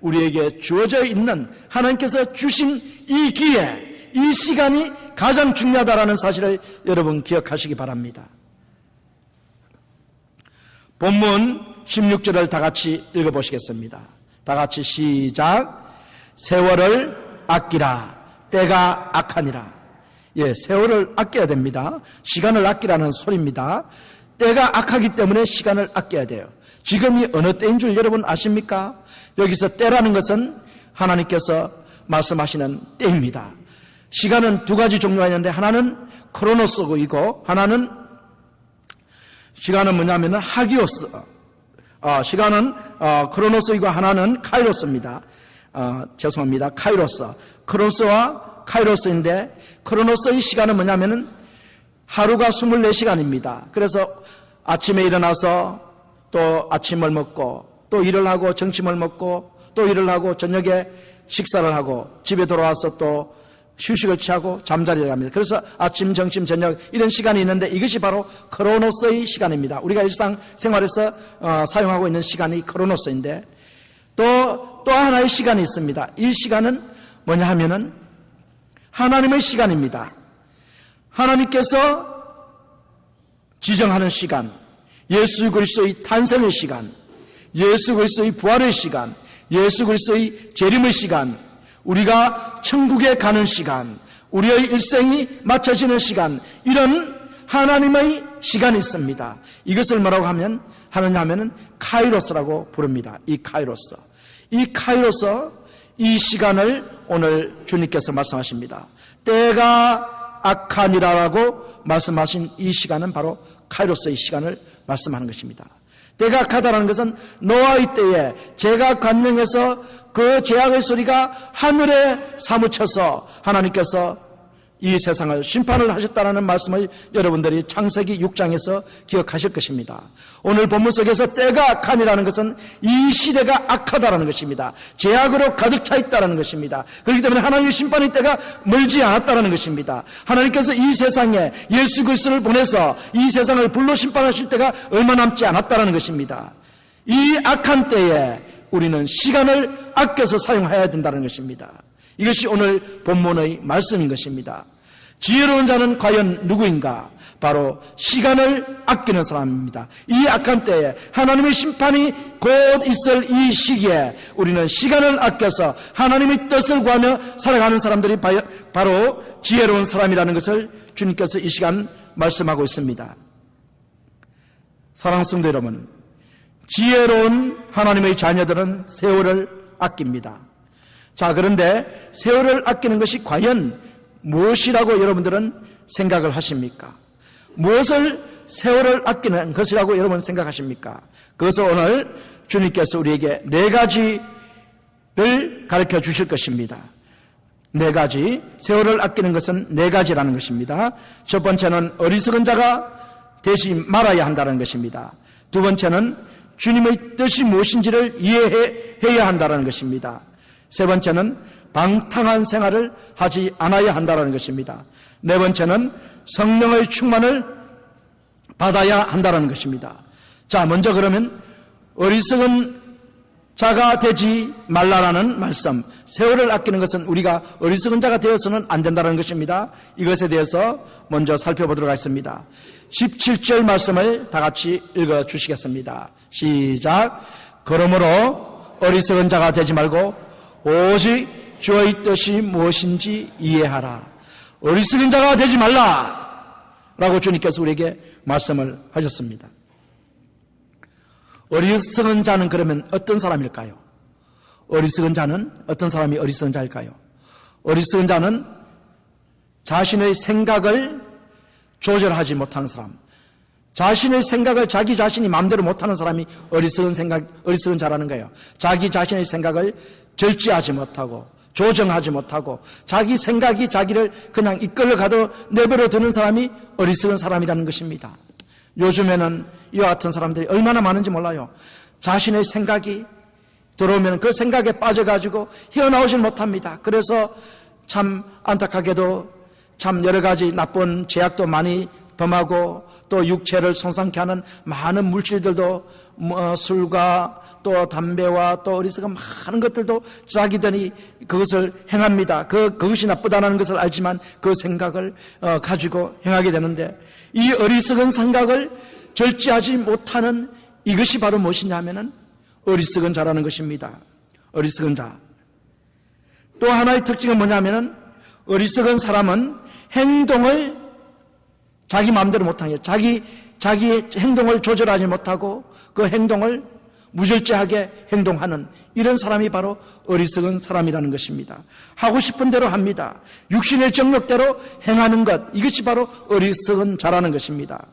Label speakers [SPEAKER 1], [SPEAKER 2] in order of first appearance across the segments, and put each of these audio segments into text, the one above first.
[SPEAKER 1] 우리에게 주어져 있는 하나님께서 주신 이 기회, 이 시간이 가장 중요하다는 사실을 여러분 기억하시기 바랍니다. 본문 16절을 다 같이 읽어보시겠습니다. 다 같이 시작. 세월을 아끼라. 때가 악하니라. 예, 세월을 아껴야 됩니다. 시간을 아끼라는 소리입니다. 때가 악하기 때문에 시간을 아껴야 돼요. 지금이 어느 때인 줄 여러분 아십니까? 여기서 때라는 것은 하나님께서 말씀하시는 때입니다. 시간은 두 가지 종류가 있는데 하나는 크로노스이고 하나는 시간은 뭐냐면 하기오스. 시간은 크로노스이고 하나는 카이로스입니다. 죄송합니다. 카이로스. 크로노스와 카이로스인데 크로노스의 시간은 뭐냐면은 하루가 24시간입니다. 그래서 아침에 일어나서 또 아침을 먹고 또 일을 하고 점심을 먹고 또 일을 하고 저녁에 식사를 하고 집에 돌아와서 또 휴식을 취하고 잠자리를 합니다. 그래서 아침, 점심, 저녁 이런 시간이 있는데 이것이 바로 크로노스의 시간입니다. 우리가 일상생활에서 사용하고 있는 시간이 크로노스인데 또 하나의 시간이 있습니다. 이 시간은 뭐냐 하면은 하나님의 시간입니다. 하나님께서 지정하는 시간, 예수 그리스도의 탄생의 시간, 예수 그리스도의 부활의 시간, 예수 그리스도의 재림의 시간, 우리가 천국에 가는 시간, 우리의 일생이 맞춰지는 시간, 이런 하나님의 시간이 있습니다. 이것을 뭐라고 하느냐면은 카이로스라고 부릅니다. 이 카이로스. 이 시간을 오늘 주님께서 말씀하십니다. 때가 악하니라라고 말씀하신 이 시간은 바로 카이로스의 시간을 말씀하는 것입니다. 때가 악하다는 것은 노아의 때에 죄가 관영해서 그 죄악의 소리가 하늘에 사무쳐서 하나님께서 이 세상을 심판을 하셨다는 말씀을 여러분들이 창세기 6장에서 기억하실 것입니다. 오늘 본문 속에서 때가 악하니라는 것은 이 시대가 악하다는 것입니다. 죄악으로 가득 차 있다는 것입니다. 그렇기 때문에 하나님의 심판의 때가 멀지 않았다는 것입니다. 하나님께서 이 세상에 예수 그리스도를 보내서 이 세상을 불로 심판하실 때가 얼마 남지 않았다는 것입니다. 이 악한 때에 우리는 시간을 아껴서 사용해야 된다는 것입니다. 이것이 오늘 본문의 말씀인 것입니다. 지혜로운 자는 과연 누구인가? 바로 시간을 아끼는 사람입니다. 이 악한 때에 하나님의 심판이 곧 있을 이 시기에 우리는 시간을 아껴서 하나님의 뜻을 구하며 살아가는 사람들이 바로 지혜로운 사람이라는 것을 주님께서 이 시간 말씀하고 있습니다. 사랑하는 성도 여러분, 지혜로운 하나님의 자녀들은 세월을 아낍니다. 자, 그런데 세월을 아끼는 것이 과연 무엇이라고 여러분들은 생각을 하십니까? 무엇을 세월을 아끼는 것이라고 여러분 생각하십니까? 그것을 오늘 주님께서 우리에게 네 가지를 가르쳐 주실 것입니다. 네 가지, 세월을 아끼는 것은 네 가지라는 것입니다. 첫 번째는 어리석은 자가 되지 말아야 한다는 것입니다. 두 번째는 주님의 뜻이 무엇인지를 이해해야 한다는 것입니다. 세 번째는 방탕한 생활을 하지 않아야 한다는 것입니다. 네 번째는 성령의 충만을 받아야 한다는 것입니다. 자, 먼저 그러면 어리석은 자가 되지 말라라는 말씀, 세월을 아끼는 것은 우리가 어리석은 자가 되어서는 안 된다는 것입니다. 이것에 대해서 먼저 살펴보도록 하겠습니다. 17절 말씀을 다 같이 읽어주시겠습니다. 시작. 그러므로 어리석은 자가 되지 말고 오직 주의 뜻이 무엇인지 이해하라. 어리석은 자가 되지 말라 라고 주님께서 우리에게 말씀을 하셨습니다. 어리석은 자는 그러면 어떤 사람일까요? 어리석은 자는 어떤 사람이 어리석은 자일까요? 어리석은 자는 자신의 생각을 조절하지 못하는 사람, 자신의 생각을 자기 자신이 마음대로 못하는 사람이 어리석은 자라는 거예요. 자기 자신의 생각을 절제하지 못하고 조정하지 못하고 자기 생각이 자기를 그냥 이끌어가도 내버려 두는 사람이 어리석은 사람이라는 것입니다. 요즘에는 이와 같은 사람들이 얼마나 많은지 몰라요. 자신의 생각이 들어오면 그 생각에 빠져가지고 헤어나오질 못합니다. 그래서 참 안타깝게도 참 여러 가지 나쁜 죄악도 많이 범하고 또 육체를 손상케 하는 많은 물질들도 술과 또 담배와 또 어리석은 많은 것들도 자기들이 그것을 행합니다. 그것이 나쁘다는 것을 알지만 그 생각을 가지고 행하게 되는데, 이 어리석은 생각을 절제하지 못하는 이것이 바로 무엇이냐 하면은 어리석은 자라는 것입니다. 어리석은 자. 또 하나의 특징은 뭐냐면은 어리석은 사람은 행동을 자기 마음대로 못하는 거예요. 자기 행동을 조절하지 못하고 그 행동을 무절제하게 행동하는 이런 사람이 바로 어리석은 사람이라는 것입니다. 하고 싶은 대로 합니다. 육신의 정욕대로 행하는 것, 이것이 바로 어리석은 자라는 것입니다.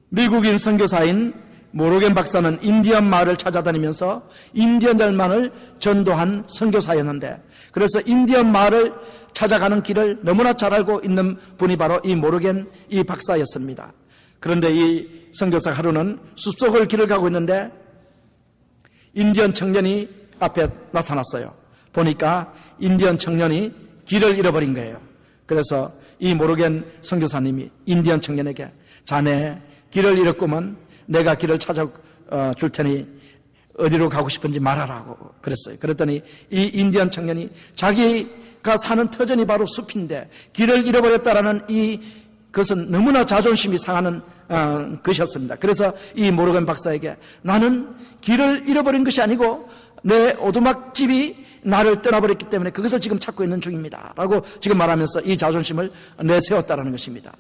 [SPEAKER 1] 미국인 선교사인 모로겐 박사는 인디언 마을을 찾아다니면서 인디언들만을 전도한 선교사였는데, 그래서 인디언 마을을 찾아가는 길을 너무나 잘 알고 있는 분이 바로 이 모로겐 이 박사였습니다. 그런데 이 선교사 하루는 숲속을 길을 가고 있는데 인디언 청년이 앞에 나타났어요. 보니까 인디언 청년이 길을 잃어버린 거예요. 그래서 이 모로겐 선교사님이 인디언 청년에게, 자네 길을 잃었구먼, 내가 길을 찾아줄 테니 어디로 가고 싶은지 말하라고 그랬어요. 그랬더니 이 인디언 청년이 자기가 사는 터전이 바로 숲인데 길을 잃어버렸다라는 그것은 너무나 자존심이 상하는 것이었습니다. 그래서 이 모로겐 박사에게, 나는 길을 잃어버린 것이 아니고 내 오두막집이 나를 떠나버렸기 때문에 그것을 지금 찾고 있는 중입니다 라고 지금 말하면서 이 자존심을 내세웠다는 것입니다.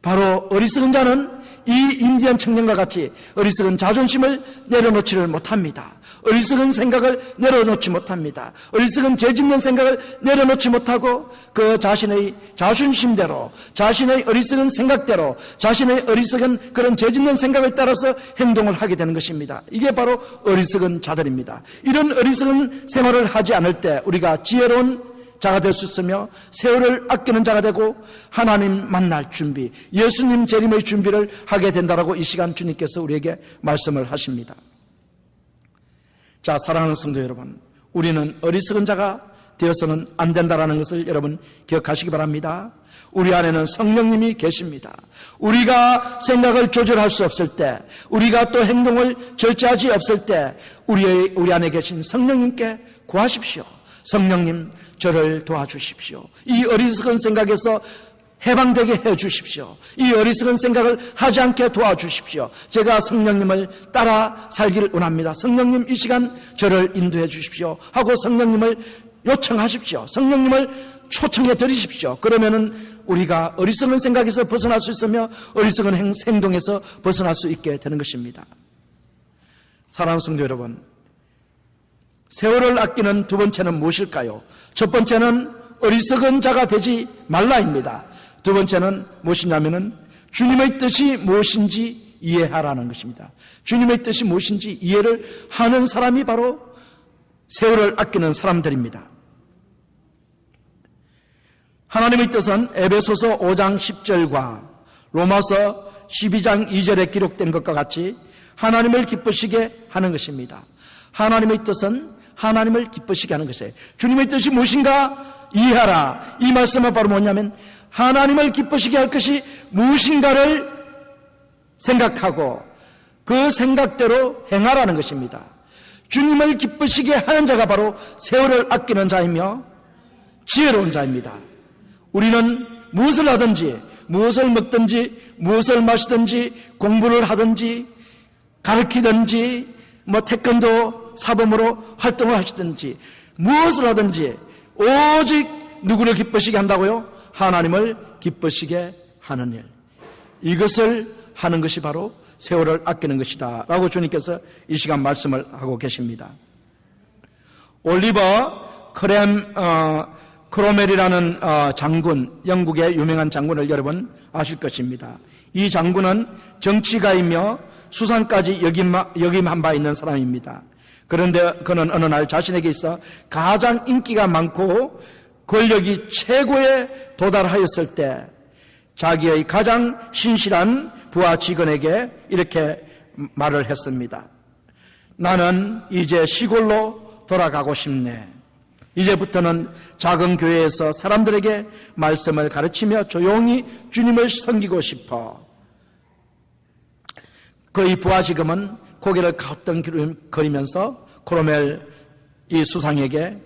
[SPEAKER 1] 바로 어리석은 자는 이 인디언 청년과 같이 어리석은 자존심을 내려놓지를 못합니다. 어리석은 생각을 내려놓지 못합니다. 어리석은 죄짓는 생각을 내려놓지 못하고 그 자신의 자존심대로, 자신의 어리석은 생각대로, 자신의 어리석은 그런 죄짓는 생각을 따라서 행동을 하게 되는 것입니다. 이게 바로 어리석은 자들입니다. 이런 어리석은 생활을 하지 않을 때 우리가 지혜로운 자가 될 수 있으며 세월을 아끼는 자가 되고 하나님 만날 준비, 예수님 재림의 준비를 하게 된다라고 이 시간 주님께서 우리에게 말씀을 하십니다. 자, 사랑하는 성도 여러분, 우리는 어리석은 자가 되어서는 안 된다라는 것을 여러분 기억하시기 바랍니다. 우리 안에는 성령님이 계십니다. 우리가 생각을 조절할 수 없을 때, 우리가 또 행동을 절제하지 없을 때 우리 안에 계신 성령님께 구하십시오. 성령님, 저를 도와주십시오. 이 어리석은 생각에서 해방되게 해주십시오. 이 어리석은 생각을 하지 않게 도와주십시오. 제가 성령님을 따라 살기를 원합니다. 성령님, 이 시간 저를 인도해 주십시오 하고 성령님을 요청하십시오. 성령님을 초청해 드리십시오. 그러면은 우리가 어리석은 생각에서 벗어날 수 있으며 어리석은 행동에서 벗어날 수 있게 되는 것입니다. 사랑하는 성도 여러분, 세월을 아끼는 두 번째는 무엇일까요? 첫 번째는 어리석은 자가 되지 말라입니다. 두 번째는 무엇이냐면은 주님의 뜻이 무엇인지 이해하라는 것입니다. 주님의 뜻이 무엇인지 이해를 하는 사람이 바로 세월을 아끼는 사람들입니다. 하나님의 뜻은 에베소서 5장 10절과 로마서 12장 2절에 기록된 것과 같이 하나님을 기쁘시게 하는 것입니다. 하나님의 뜻은 하나님을 기쁘시게 하는 것이에요. 주님의 뜻이 무엇인가 이해하라. 이 말씀은 바로 뭐냐면 하나님을 기쁘시게 할 것이 무엇인가를 생각하고 그 생각대로 행하라는 것입니다. 주님을 기쁘시게 하는 자가 바로 세월을 아끼는 자이며 지혜로운 자입니다. 우리는 무엇을 하든지, 무엇을 먹든지, 무엇을 마시든지, 공부를 하든지, 가르치든지, 태권도 사범으로 활동을 하시든지, 무엇을 하든지 오직 누구를 기쁘시게 한다고요? 하나님을 기쁘시게 하는 일. 이것을 하는 것이 바로 세월을 아끼는 것이다 라고 주님께서 이 시간 말씀을 하고 계십니다. 올리버 크로멜이라는 장군, 영국의 유명한 장군을 여러분 아실 것입니다. 이 장군은 정치가이며 수상까지 역임한 바 있는 사람입니다. 그런데 그는 어느 날 자신에게 있어 가장 인기가 많고 권력이 최고에 도달하였을 때 자기의 가장 신실한 부하 직원에게 이렇게 말을 했습니다. 나는 이제 시골로 돌아가고 싶네. 이제부터는 작은 교회에서 사람들에게 말씀을 가르치며 조용히 주님을 섬기고 싶어. 그의 부하 지금은 고개를 가우뚱거리면서 크로멜 이 수상에게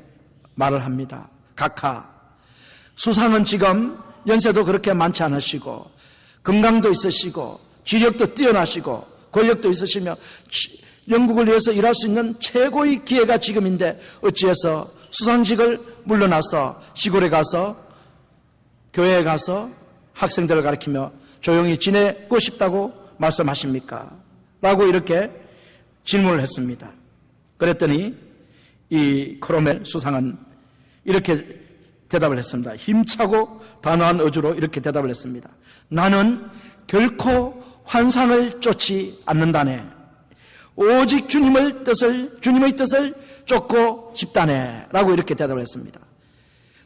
[SPEAKER 1] 말을 합니다. 각하, 수상은 지금 연세도 그렇게 많지 않으시고 건강도 있으시고 지력도 뛰어나시고 권력도 있으시며 영국을 위해서 일할 수 있는 최고의 기회가 지금인데 어찌해서 수상직을 물러나서 시골에 가서 교회에 가서 학생들을 가르치며 조용히 지내고 싶다고 말씀하십니까? 라고 이렇게 질문을 했습니다. 그랬더니 이 크로멜 수상은 이렇게 대답을 했습니다. 힘차고 단호한 어조로 이렇게 대답을 했습니다. 나는 결코 환상을 쫓지 않는다네. 오직 주님의 뜻을 쫓고 싶다네. 라고 이렇게 대답을 했습니다.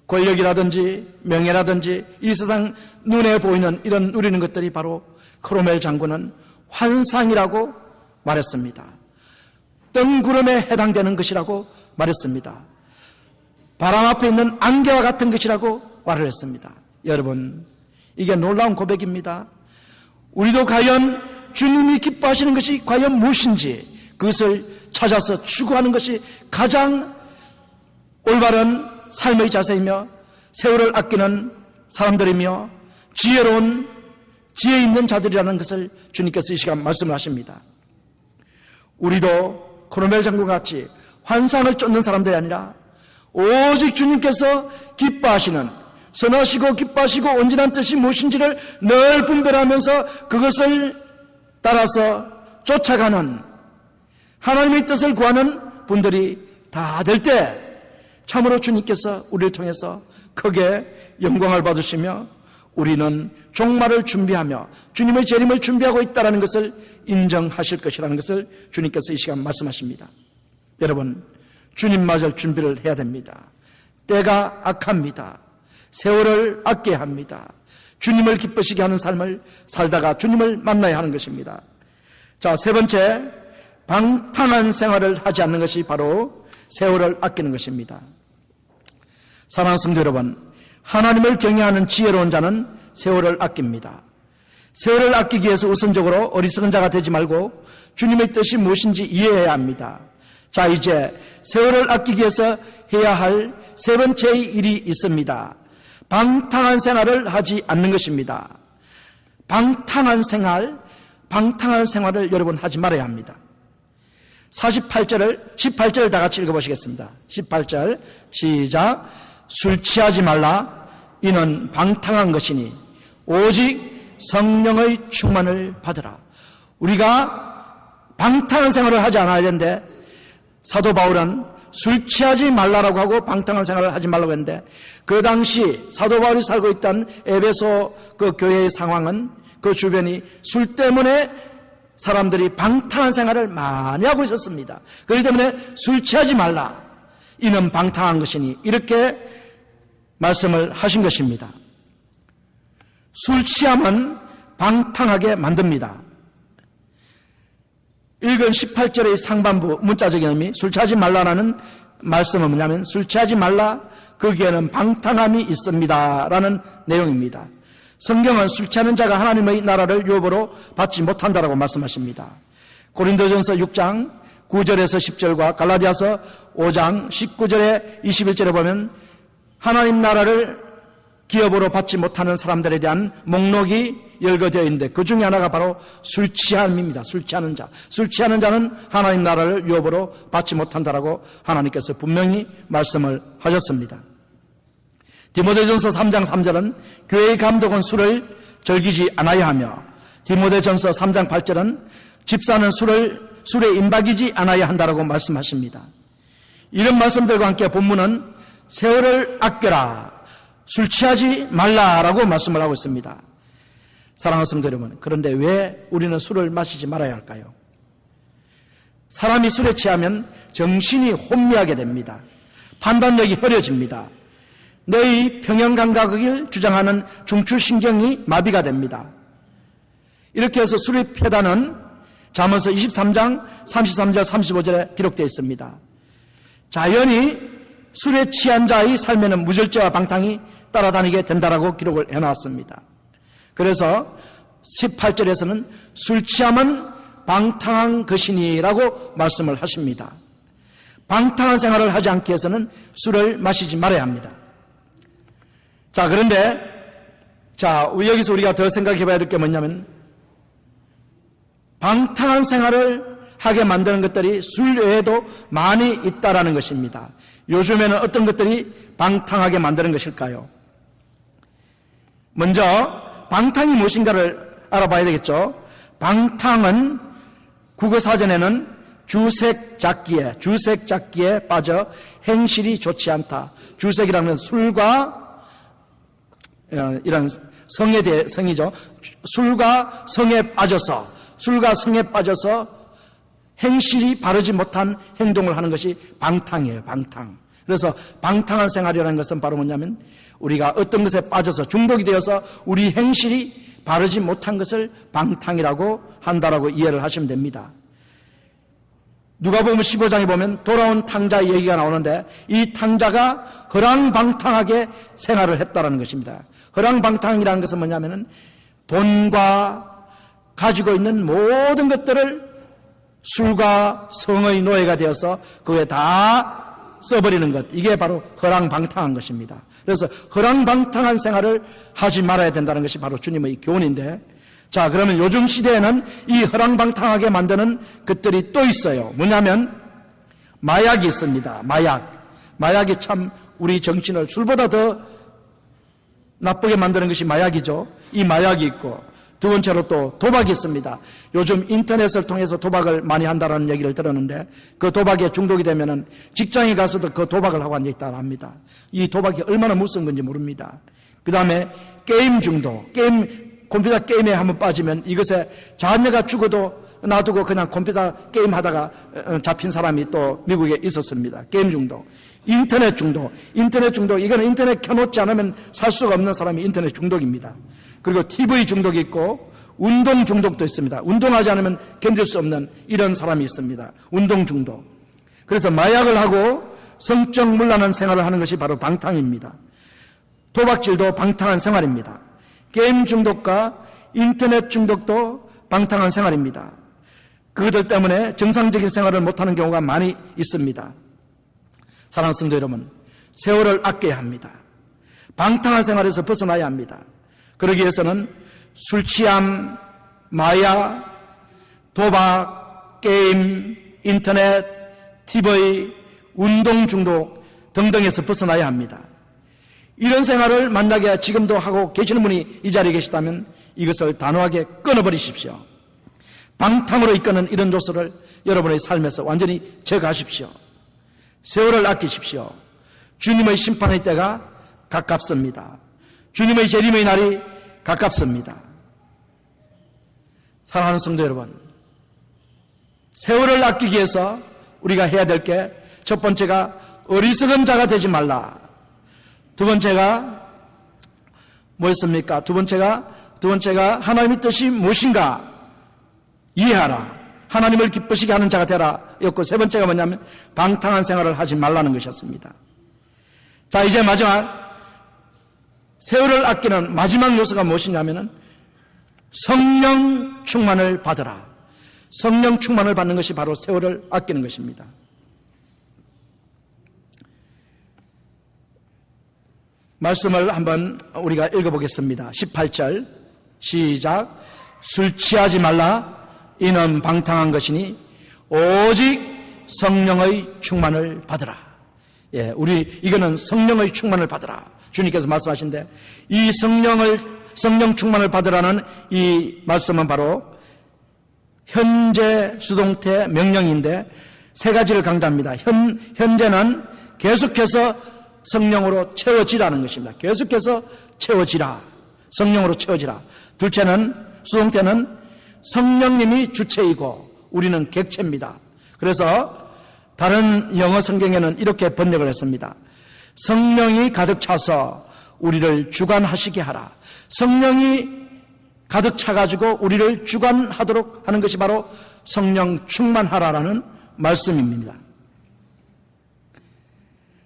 [SPEAKER 1] 권력이라든지 명예라든지 이 세상 눈에 보이는 이런 누리는 것들이 바로 크로멜 장군은 환상이라고 말했습니다. 뜬구름에 해당되는 것이라고 말했습니다. 바람 앞에 있는 안개와 같은 것이라고 말을 했습니다. 여러분, 이게 놀라운 고백입니다. 우리도 과연 주님이 기뻐하시는 것이 과연 무엇인지 그것을 찾아서 추구하는 것이 가장 올바른 삶의 자세이며 세월을 아끼는 사람들이며 지혜로운 지혜 있는 자들이라는 것을 주님께서 이 시간 말씀을 하십니다. 우리도 크로멜 장군같이 환상을 쫓는 사람들이 아니라 오직 주님께서 기뻐하시는 선하시고 기뻐하시고 온전한 뜻이 무엇인지를 늘 분별하면서 그것을 따라서 쫓아가는 하나님의 뜻을 구하는 분들이 다 될 때 참으로 주님께서 우리를 통해서 크게 영광을 받으시며 우리는 종말을 준비하며 주님의 재림을 준비하고 있다는 것을 인정하실 것이라는 것을 주님께서 이 시간 말씀하십니다. 여러분, 주님 맞을 준비를 해야 됩니다. 때가 악합니다. 세월을 아껴야 합니다. 주님을 기쁘시게 하는 삶을 살다가 주님을 만나야 하는 것입니다. 자, 세 번째, 방탕한 생활을 하지 않는 것이 바로 세월을 아끼는 것입니다. 사랑하는 성도 여러분, 하나님을 경외하는 지혜로운 자는 세월을 아낍니다. 세월을 아끼기 위해서 우선적으로 어리석은 자가 되지 말고 주님의 뜻이 무엇인지 이해해야 합니다. 자, 이제 세월을 아끼기 위해서 해야 할 세 번째의 일이 있습니다. 방탕한 생활을 하지 않는 것입니다. 방탕한 생활을 여러분 하지 말아야 합니다. 18절을 다 같이 읽어보시겠습니다. 18절 시작. 술 취하지 말라. 이는 방탕한 것이니 오직 성령의 충만을 받으라. 우리가 방탕한 생활을 하지 않아야 되는데 사도 바울은 술 취하지 말라라고 하고 방탕한 생활을 하지 말라고 했는데 그 당시 사도 바울이 살고 있던 에베소 그 교회의 상황은 그 주변이 술 때문에 사람들이 방탕한 생활을 많이 하고 있었습니다. 그렇기 때문에 술 취하지 말라. 이는 방탕한 것이니 이렇게 말씀을 하신 것입니다. 술 취함은 방탕하게 만듭니다. 읽은 18절의 상반부 문자적인 의미, 술 취하지 말라라는 말씀은 뭐냐면 술 취하지 말라, 거기에는 방탕함이 있습니다 라는 내용입니다. 성경은 술 취하는 자가 하나님의 나라를 유업으로 받지 못한다라고 말씀하십니다. 고린도전서 6장 9절에서 10절과 갈라디아서 5장 19절에 21절에 보면 하나님 나라를 기업으로 받지 못하는 사람들에 대한 목록이 열거되어 있는데 그 중에 하나가 바로 술 취함입니다. 술 취하는 자. 술 취하는 자는 하나님 나라를 유업으로 받지 못한다라고 하나님께서 분명히 말씀을 하셨습니다. 디모데전서 3장 3절은 교회의 감독은 술을 즐기지 않아야 하며 디모데전서 3장 8절은 집사는 술에 임박이지 않아야 한다라고 말씀하십니다. 이런 말씀들과 함께 본문은 세월을 아껴라, 술 취하지 말라라고 말씀을 하고 있습니다. 사랑하는 성도 여러분, 그런데 왜 우리는 술을 마시지 말아야 할까요? 사람이 술에 취하면 정신이 혼미하게 됩니다. 판단력이 흐려집니다. 뇌의 평형감각을 주장하는 중추신경이 마비가 됩니다. 이렇게 해서 술의 폐단은 잠언서 23장 33절 35절에 기록되어 있습니다. 자연히 술에 취한 자의 삶에는 무절제와 방탕이 따라다니게 된다라고 기록을 해놨습니다. 그래서 18절에서는 술 취함은 방탕한 것이니라고 말씀을 하십니다. 방탕한 생활을 하지 않기 위해서는 술을 마시지 말아야 합니다. 자, 그런데 여기서 우리가 더 생각해 봐야 될 게 뭐냐면 방탕한 생활을 하게 만드는 것들이 술 외에도 많이 있다라는 것입니다. 요즘에는 어떤 것들이 방탕하게 만드는 것일까요? 먼저 방탕이 무엇인가를 알아봐야 되겠죠. 방탕은 국어사전에는 주색잡기에 빠져 행실이 좋지 않다. 주색이라는 건 술과 이런 성이죠. 술과 성에 빠져서 행실이 바르지 못한 행동을 하는 것이 방탕이에요. 방탕. 그래서 방탕한 생활이라는 것은 바로 뭐냐면 우리가 어떤 것에 빠져서 중독이 되어서 우리 행실이 바르지 못한 것을 방탕이라고 한다라고 이해를 하시면 됩니다. 누가복음 15장에 보면 돌아온 탕자 얘기가 나오는데 이 탕자가 허랑방탕하게 생활을 했다라는 것입니다. 허랑방탕이라는 것은 뭐냐면은 돈과 가지고 있는 모든 것들을 술과 성의 노예가 되어서 그에 다 써버리는 것, 이게 바로 허랑방탕한 것입니다. 그래서 허랑방탕한 생활을 하지 말아야 된다는 것이 바로 주님의 교훈인데, 자, 그러면 요즘 시대에는 이 허랑방탕하게 만드는 것들이 또 있어요. 뭐냐면 마약이 있습니다. 마약이 참 우리 정신을 술보다 더 나쁘게 만드는 것이 마약이죠. 이 마약이 있고, 두 번째로 또 도박이 있습니다. 요즘 인터넷을 통해서 도박을 많이 한다는 얘기를 들었는데 그 도박에 중독이 되면은 직장에 가서도 그 도박을 하고 앉아있다 합니다. 이 도박이 얼마나 무서운 건지 모릅니다. 그 다음에 게임 중독, 컴퓨터 게임에 한번 빠지면 이것에 자녀가 죽어도 놔두고 그냥 컴퓨터 게임 하다가 잡힌 사람이 또 미국에 있었습니다. 게임 중독. 인터넷 중독, 이거는 인터넷 켜놓지 않으면 살 수가 없는 사람이 인터넷 중독입니다. 그리고 TV 중독이 있고 운동 중독도 있습니다. 운동하지 않으면 견딜 수 없는 이런 사람이 있습니다. 운동 중독. 그래서 마약을 하고 성적 문란한 생활을 하는 것이 바로 방탕입니다. 도박질도 방탕한 생활입니다. 게임 중독과 인터넷 중독도 방탕한 생활입니다. 그것들 때문에 정상적인 생활을 못하는 경우가 많이 있습니다. 사랑하는 성도 여러분, 세월을 아껴야 합니다. 방탕한 생활에서 벗어나야 합니다. 그러기 위해서는 술 취함, 마약, 도박, 게임, 인터넷, TV, 운동 중독 등등에서 벗어나야 합니다. 이런 생활을 만약에 지금도 하고 계시는 분이 이 자리에 계시다면 이것을 단호하게 끊어버리십시오. 방탕으로 이끄는 이런 요소를 여러분의 삶에서 완전히 제거하십시오. 세월을 아끼십시오. 주님의 심판의 때가 가깝습니다. 주님의 재림의 날이 가깝습니다. 사랑하는 성도 여러분, 세월을 아끼기 위해서 우리가 해야 될 게 첫 번째가 어리석은 자가 되지 말라. 두 번째가 뭐였습니까? 두 번째가 하나님의 뜻이 무엇인가 이해하라. 하나님을 기쁘시게 하는 자가 되라 였고, 세 번째가 뭐냐면 방탕한 생활을 하지 말라는 것이었습니다. 자, 이제 마지막 세월을 아끼는 마지막 요소가 무엇이냐면은 성령 충만을 받으라. 성령 충만을 받는 것이 바로 세월을 아끼는 것입니다. 말씀을 한번 우리가 읽어보겠습니다. 18절 시작. 술 취하지 말라. 이는 방탕한 것이니 오직 성령의 충만을 받으라. 예, 이거는 성령의 충만을 받으라. 주님께서 말씀하신데, 이 성령 충만을 받으라는 이 말씀은 바로 현재 수동태 명령인데 세 가지를 강조합니다. 현재는 계속해서 성령으로 채워지라는 것입니다. 계속해서 채워지라. 성령으로 채워지라. 둘째는, 수동태는 성령님이 주체이고 우리는 객체입니다. 그래서 다른 영어 성경에는 이렇게 번역을 했습니다. 성령이 가득 차서 우리를 주관하시게 하라. 성령이 가득 차가지고 우리를 주관하도록 하는 것이 바로 성령 충만하라라는 말씀입니다.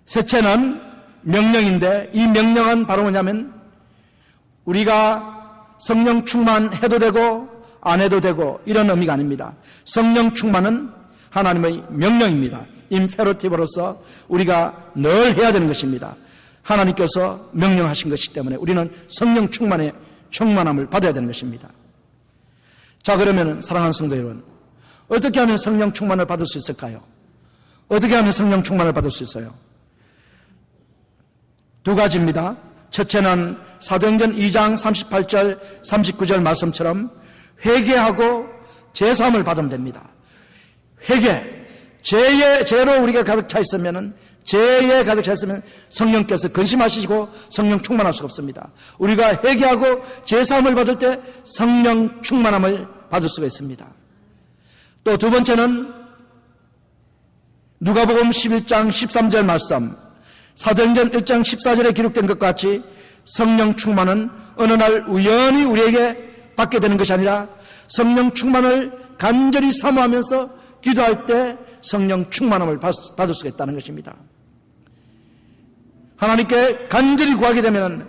[SPEAKER 1] 셋째는 명령인데, 이 명령은 바로 뭐냐면 우리가 성령 충만해도 되고 안 해도 되고 이런 의미가 아닙니다. 성령 충만은 하나님의 명령입니다. 임페러티브로서 우리가 늘 해야 되는 것입니다. 하나님께서 명령하신 것이기 때문에 우리는 성령 충만함을 받아야 되는 것입니다. 자, 그러면 사랑하는 성도 여러분, 어떻게 하면 성령 충만을 받을 수 있을까요? 어떻게 하면 성령 충만을 받을 수 있어요? 두 가지입니다. 첫째는 사도행전 2장 38절 39절 말씀처럼 회개하고 제사함을 받으면 됩니다. 회개, 죄로 우리가 가득 차 있으면 죄에 가득 차 있으면 성령께서 근심하시고 성령 충만할 수가 없습니다. 우리가 회개하고 제사함을 받을 때 성령 충만함을 받을 수가 있습니다. 또 두 번째는 누가복음 11장 13절 말씀, 사도행전 1장 14절에 기록된 것과 같이 성령 충만은 어느 날 우연히 우리에게 받게 되는 것이 아니라 성령 충만을 간절히 사모하면서 기도할 때 성령 충만함을 받을 수가 있다는 것입니다. 하나님께 간절히 구하게 되면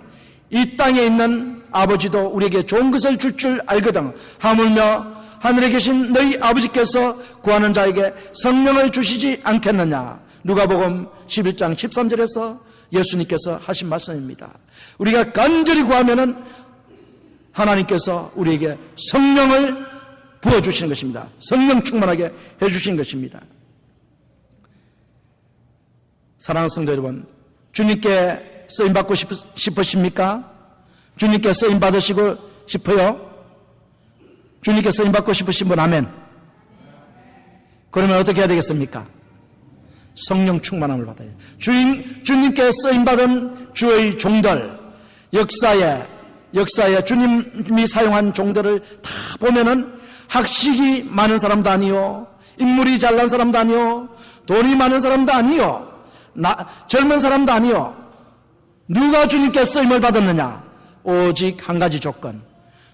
[SPEAKER 1] 이 땅에 있는 아버지도 우리에게 좋은 것을 줄 알거든. 하물며 하늘에 계신 너희 아버지께서 구하는 자에게 성령을 주시지 않겠느냐. 누가복음 11장 13절에서 예수님께서 하신 말씀입니다. 우리가 간절히 구하면은 하나님께서 우리에게 성령을 부어주시는 것입니다. 성령 충만하게 해주시는 것입니다. 사랑하는 성도 여러분, 주님께 쓰임받고 싶으십니까? 주님께 쓰임받으시고 싶어요? 주님께 쓰임받고 싶으신 분 아멘. 그러면 어떻게 해야 되겠습니까? 성령 충만함을 받아요. 주님께 쓰임받은 주의 종들, 역사에 주님이 사용한 종들을 다 보면은 학식이 많은 사람도 아니요, 인물이 잘난 사람도 아니요, 돈이 많은 사람도 아니요, 젊은 사람도 아니요. 누가 주님께 쓰임을 받았느냐? 오직 한 가지 조건,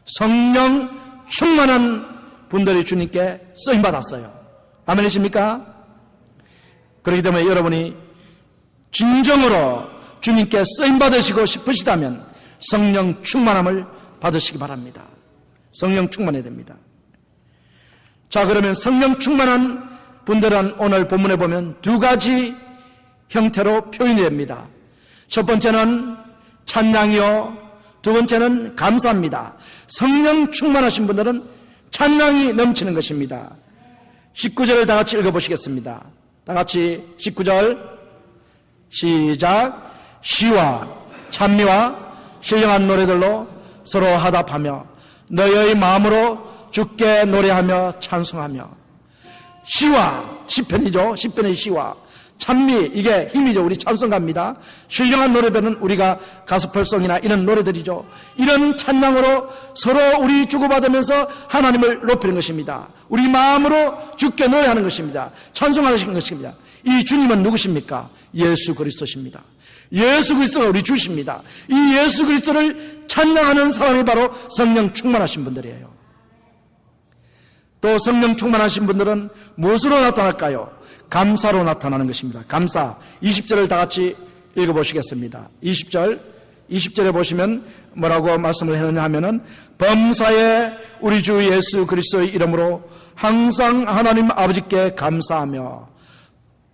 [SPEAKER 1] 성령 충만한 분들이 주님께 쓰임 받았어요. 아멘이십니까? 그렇기 때문에 여러분이 진정으로 주님께 쓰임 받으시고 싶으시다면 성령 충만함을 받으시기 바랍니다. 성령 충만해야 됩니다. 자, 그러면 성령 충만한 분들은 오늘 본문에 보면 두 가지 형태로 표현이 됩니다. 첫 번째는 찬양이요, 두 번째는 감사입니다. 성령 충만하신 분들은 찬양이 넘치는 것입니다. 19절을 다 같이 읽어보시겠습니다. 다 같이 19절 시작. 시와 찬미와 신령한 노래들로 서로 화답하며 너희의 마음으로 주께 노래하며 찬송하며. 시와, 시편이죠. 시편의 시와 찬미, 이게 힘이죠. 우리 찬송가입니다. 신령한 노래들은 우리가 가스펠송이나 이런 노래들이죠. 이런 찬양으로 서로 우리 주고받으면서 하나님을 높이는 것입니다. 우리 마음으로 주께 노래하는 것입니다. 찬송하는 것입니다. 이 주님은 누구십니까? 예수 그리스도십니다. 예수 그리스도가 우리 주십니다. 이 예수 그리스도를 찬양하는 사람이 바로 성령 충만하신 분들이에요. 또 성령 충만하신 분들은 무엇으로 나타날까요? 감사로 나타나는 것입니다. 감사. 20절을 다 같이 읽어보시겠습니다. 20절에 보시면 뭐라고 말씀을 했느냐 하면은 범사에 우리 주 예수 그리스도의 이름으로 항상 하나님 아버지께 감사하며.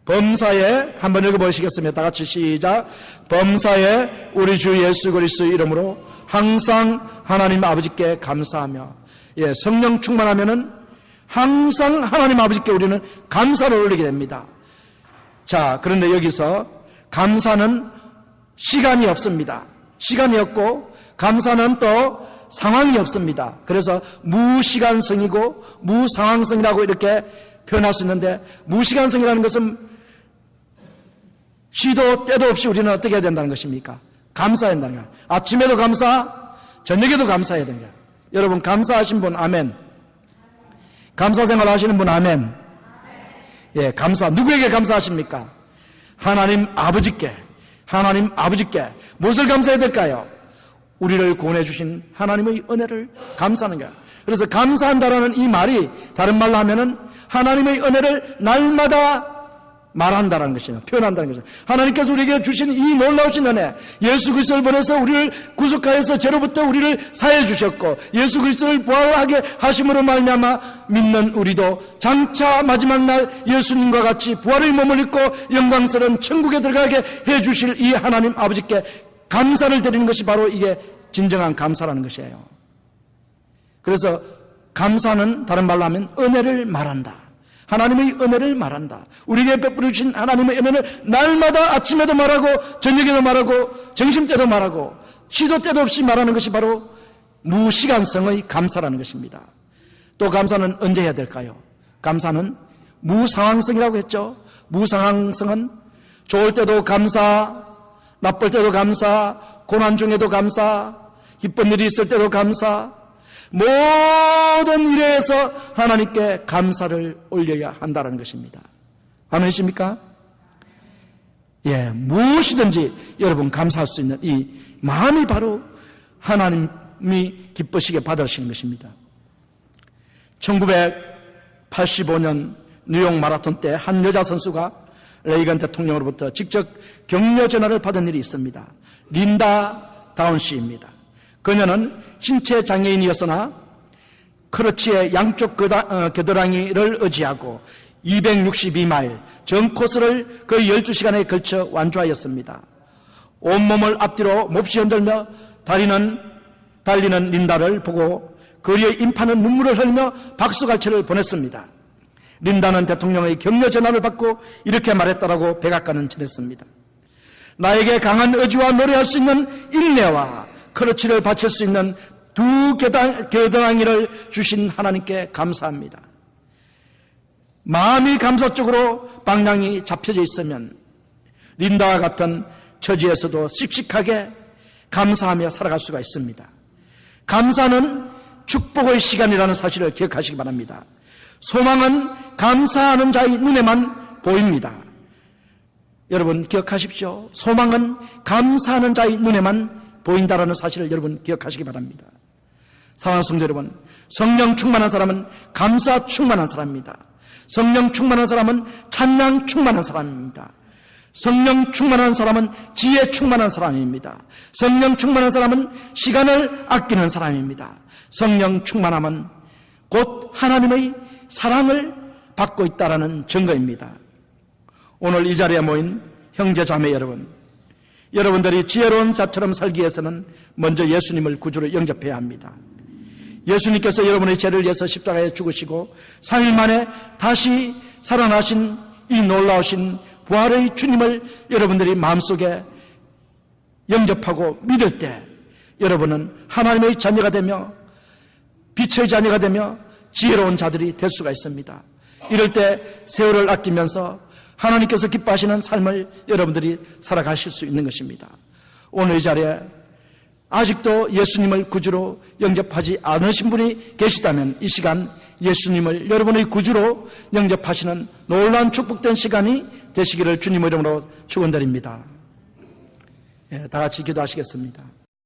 [SPEAKER 1] 범사에 한번 읽어보시겠습니다. 다 같이 시작. 범사에 우리 주 예수 그리스도의 이름으로 항상 하나님 아버지께 감사하며. 예, 성령 충만하면은 항상 하나님 아버지께 우리는 감사를 올리게 됩니다. 자, 그런데 여기서 감사는 시간이 없습니다. 시간이 없고 감사는 또 상황이 없습니다. 그래서 무시간성이고 무상황성이라고 이렇게 표현할 수 있는데, 무시간성이라는 것은 시도 때도 없이 우리는 어떻게 해야 된다는 것입니까? 감사해야 된다는 거예요. 아침에도 감사, 저녁에도 감사해야 됩니다. 여러분 감사하신 분 아멘. 감사 생활 하시는 분 아멘. 예, 감사. 누구에게 감사하십니까? 하나님 아버지께. 무엇을 감사해야 될까요? 우리를 구원해 주신 하나님의 은혜를 감사하는 거예요. 그래서 감사한다라는 이 말이 다른 말로 하면은 하나님의 은혜를 날마다 말한다는 것이냐, 표현한다는 것이냐. 하나님께서 우리에게 주신 이 놀라우신 은혜, 예수 그리스도를 보내서 우리를 구속하여서 죄로부터 우리를 사해 주셨고, 예수 그리스도를 부활하게 하심으로 말미암아 믿는 우리도 장차 마지막 날 예수님과 같이 부활의 몸을 입고 영광스러운 천국에 들어가게 해 주실 이 하나님 아버지께 감사를 드리는 것이 바로 이게 진정한 감사라는 것이에요. 그래서 감사는 다른 말로 하면 은혜를 말한다. 하나님의 은혜를 말한다. 우리에게 베풀어 주신 하나님의 은혜를 날마다 아침에도 말하고 저녁에도 말하고 점심때도 말하고 시도 때도 없이 말하는 것이 바로 무시간성의 감사라는 것입니다. 또 감사는 언제 해야 될까요? 감사는 무상황성이라고 했죠. 무상황성은 좋을 때도 감사, 나쁠 때도 감사, 고난 중에도 감사, 기쁜 일이 있을 때도 감사, 모든 일에서 하나님께 감사를 올려야 한다는 것입니다. 아멘이십니까? 예, 무엇이든지 여러분 감사할 수 있는 이 마음이 바로 하나님이 기쁘시게 받으시는 것입니다. 1985년 뉴욕 마라톤 때 한 여자 선수가 레이건 대통령으로부터 직접 격려 전화를 받은 일이 있습니다. 린다 다운 씨입니다. 그녀는 신체 장애인이었으나 크러치의 양쪽 겨드랑이를 의지하고 262마일 전 코스를 거의 12시간에 걸쳐 완주하였습니다. 온몸을 앞뒤로 몹시 흔들며 달리는 린다를 보고 거리의 인파는 눈물을 흘리며 박수갈채를 보냈습니다. 린다는 대통령의 격려 전화를 받고 이렇게 말했다라고 백악관은 전했습니다. 나에게 강한 의지와 노래할 수 있는 인내와 크러치를 바칠 수 있는 두 겨드랑이를 주신 하나님께 감사합니다. 마음이 감사 쪽으로 방향이 잡혀져 있으면 린다와 같은 처지에서도 씩씩하게 감사하며 살아갈 수가 있습니다. 감사는 축복의 시간이라는 사실을 기억하시기 바랍니다. 소망은 감사하는 자의 눈에만 보입니다. 여러분 기억하십시오. 소망은 감사하는 자의 눈에만 보인다라는 사실을 여러분 기억하시기 바랍니다. 사랑하는 성도 여러분, 성령 충만한 사람은 감사 충만한 사람입니다. 성령 충만한 사람은 찬양 충만한 사람입니다. 성령 충만한 사람은 지혜 충만한 사람입니다. 성령 충만한 사람은 시간을 아끼는 사람입니다. 성령 충만함은 곧 하나님의 사랑을 받고 있다라는 증거입니다. 오늘 이 자리에 모인 형제 자매 여러분, 여러분들이 지혜로운 자처럼 살기 위해서는 먼저 예수님을 구주로 영접해야 합니다. 예수님께서 여러분의 죄를 위해서 십자가에 죽으시고 3일 만에 다시 살아나신 이 놀라우신 부활의 주님을 여러분들이 마음속에 영접하고 믿을 때 여러분은 하나님의 자녀가 되며 빛의 자녀가 되며 지혜로운 자들이 될 수가 있습니다. 이럴 때 세월을 아끼면서 하나님께서 기뻐하시는 삶을 여러분들이 살아가실 수 있는 것입니다. 오늘 이 자리에 아직도 예수님을 구주로 영접하지 않으신 분이 계시다면 이 시간 예수님을 여러분의 구주로 영접하시는 놀라운 축복된 시간이 되시기를 주님의 이름으로 축원드립니다. 다 같이 기도하시겠습니다.